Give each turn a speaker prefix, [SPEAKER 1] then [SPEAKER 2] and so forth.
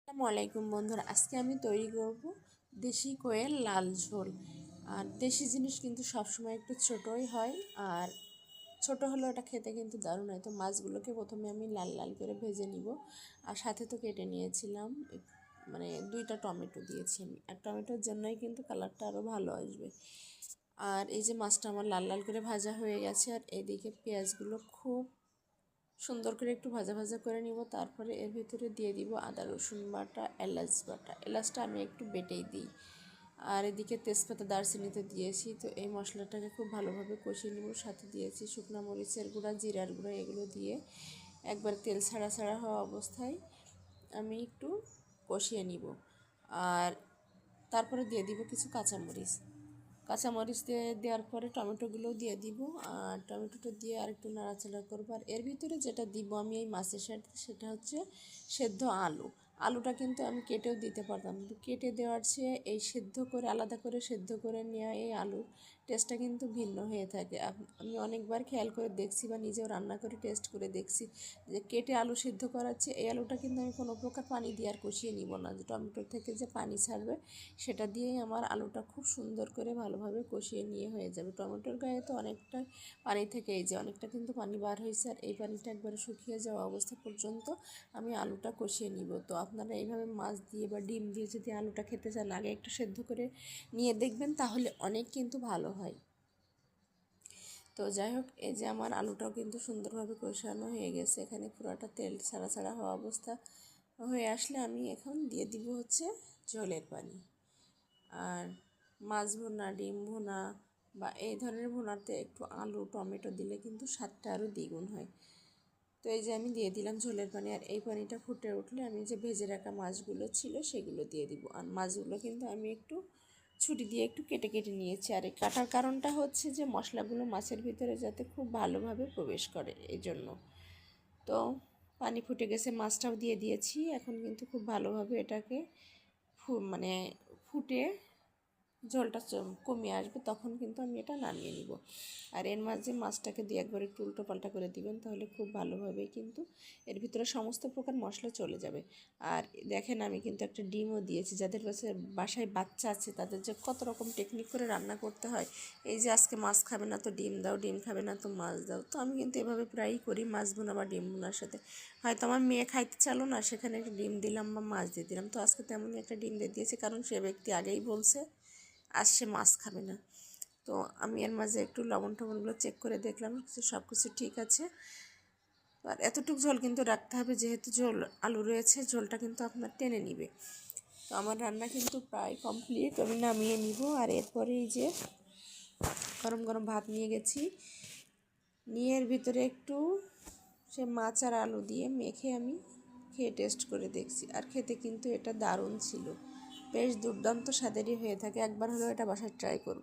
[SPEAKER 1] আসসালামু আলাইকুম বন্ধুরা, আজকে আমি তৈরি করব দেশি কোয়েল লাল ঝোল। আর দেশি জিনিস কিন্তু সবসময় একটু ছোটই হয়, আর ছোট হলেও এটা খেতে কিন্তু দারুণ হয়। তো মাছগুলোকে প্রথমে আমি লাল লাল করে ভেজে নিব, আর সাথে তো কেটে নিয়েছিলাম মানে 2টা টমেটো দিয়েছি আমি, আর টমেটোর জন্যই কিন্তু কালারটা আরও ভালো আসবে। আর এই যে মাছটা আমার লাল লাল করে ভাজা হয়ে গেছে, আর এদিকে পেঁয়াজগুলো খুব সুন্দর করে একটু ভাজা ভাজা করে নিব। তারপরে এর ভিতরে দিয়ে দিব আদা রসুন বাটা, এলাচ বাটা। এলাচটা আমি একটু বেটেই দিই। আর এদিকে তেজপাতা দারচিনিতে দিয়েছি। তো এই মশলাটাকে খুব ভালোভাবে কষিয়ে নিব। সাথে দিয়েছি শুকনো মরিচের গুঁড়া, জিরার গুঁড়া, এগুলো দিয়ে একবার তেল ছাড়া ছাড়া হওয়া অবস্থায় আমি একটু কষিয়ে নিব। আর তারপরে দিয়ে দিব কিছু কাঁচামরিচ দেওয়ার পরে টমেটোগুলোও দিয়ে দিব। আর টমেটোটা দিয়ে আরেকটু নাড়াচাড়া করবো। আর এর ভিতরে যেটা দিব আমি এই মাছের সাথে, সেটা হচ্ছে সেদ্ধ আলুটা কিন্তু আমি কেটেও দিতে পারতাম, কিন্তু কেটে দেওয়ার চেয়ে এই সেদ্ধ করে, আলাদা করে সেদ্ধ করে নেওয়া এই আলুর টেস্টটা কিন্তু ভিন্ন হয়ে থাকে। আমি অনেকবার খেয়াল করে দেখছি বা নিজেও রান্না করে টেস্ট করে দেখছি যে কেটে আলু সিদ্ধ করাচ্ছে এই আলুটা কিন্তু আমি কোনো প্রকার পানি দিয়ে আর কষিয়ে নিব না। যে টমেটোর থেকে যে পানি ছাড়বে সেটা দিয়েই আমার আলুটা খুব সুন্দর করে ভালোভাবে কষিয়ে নিয়ে হয়ে যাবে। টমেটোর গায়ে তো অনেকটা পানি থেকে এই যে অনেকটা কিন্তু পানি বার হয়েছে, আর এই পানিটা একবারে শুকিয়ে যাওয়া অবস্থা পর্যন্ত আমি আলুটা কষিয়ে নিব। তো আপনারা এইভাবে মাছ দিয়ে বা ডিম দিয়ে যদি আলুটা খেতে চান, আগে একটু সেদ্ধ করে নিয়ে দেখবেন, তাহলে অনেক কিন্তু ভালো হয়। তো যাই হোক, এই যে আমার আলুটাও কিন্তু সুন্দরভাবে কষানো হয়ে গেছে। এখানে পুরোটা তেল ছাড়া ছাড়া হওয়া অবস্থা হয়ে আসলে আমি এখন দিয়ে দিব হচ্ছে ঝোলের পানি। আর মাছ ভুনা, ডিম ভুনা বা এই ধরনের ভুনাতে একটু আলু টমেটো দিলে কিন্তু স্বাদটা আরও দ্বিগুণ হয়। তো এই যে আমি দিয়ে দিলাম ঝোলের পানি, আর এই পানিটা ফুটে উঠলে আমি যে ভেজে রাখা মাছগুলো ছিল সেগুলো দিয়ে দিব। আর মাছগুলো কিন্তু আমি একটু ছুরি দিয়ে একটু কেটে কেটে নিয়েছি। আর এই কাটার কারণটা হচ্ছে যে মশলাগুলো মাছের ভিতরে যাতে খুব ভালোভাবে প্রবেশ করে, এই জন্য। তো পানি ফুটে গেছে, মাছটাও দিয়ে দিয়েছি। এখন কিন্তু খুব ভালোভাবে এটাকে মানে ফুটে ঝোলটা কমিয়ে আসবে, তখন কিন্তু আমি এটা নামিয়ে নিব। আর এর মাঝে মাছটাকে দিয়ে একবার একটু উল্টো পাল্টা করে দিবেন, তাহলে খুব ভালোভাবে কিন্তু এর ভিতরে সমস্ত প্রকার মশলা চলে যাবে। আর দেখেন, আমি কিন্তু একটা ডিমও দিয়েছি। যাদের বাসায় বাচ্চা আছে তাদের যে কত রকম টেকনিক করে রান্না করতে হয়, এই যে আজকে মাছ খাবে না তো ডিম দাও, ডিম খাবে না তো মাছ দাও। তো আমি কিন্তু এভাবে প্রায়ই করি মাছ ভুনা বা ডিম ভুনার সাথে। হয়তো আমার মেয়ে খাইতে চালো না, সেখানে একটা ডিম দিলাম বা মাছ দিয়ে দিলাম। তো আজকে তেমনই একটা ডিম দিয়ে দিয়েছি, কারণ সে ব্যক্তি আগেই বলছে আর সে মাছ খাবে না। তো আমি এর মাঝে একটু লবণ টবণগুলো চেক করে দেখলাম সব কিছু ঠিক আছে। আর এতটুকু ঝোল কিন্তু রাখতে হবে, যেহেতু ঝোল আলু রয়েছে, ঝোলটা কিন্তু আপনার টেনে নিবে। তো আমার রান্না কিন্তু প্রায় কমপ্লিট, আমি নামিয়ে নিব। আর এরপরে এই যে গরম গরম ভাত নিয়ে গেছি, নিয়ে এর ভিতরে একটু সে মাছ আর আলু দিয়ে মেখে আমি খেয়ে টেস্ট করে দেখছি। আর খেতে কিন্তু এটা দারুণ ছিল, বেশ দুর্দান্ত স্বাদেরই হয়ে থাকে। একবার হলেও এটা বাসায় ট্রাই করুন।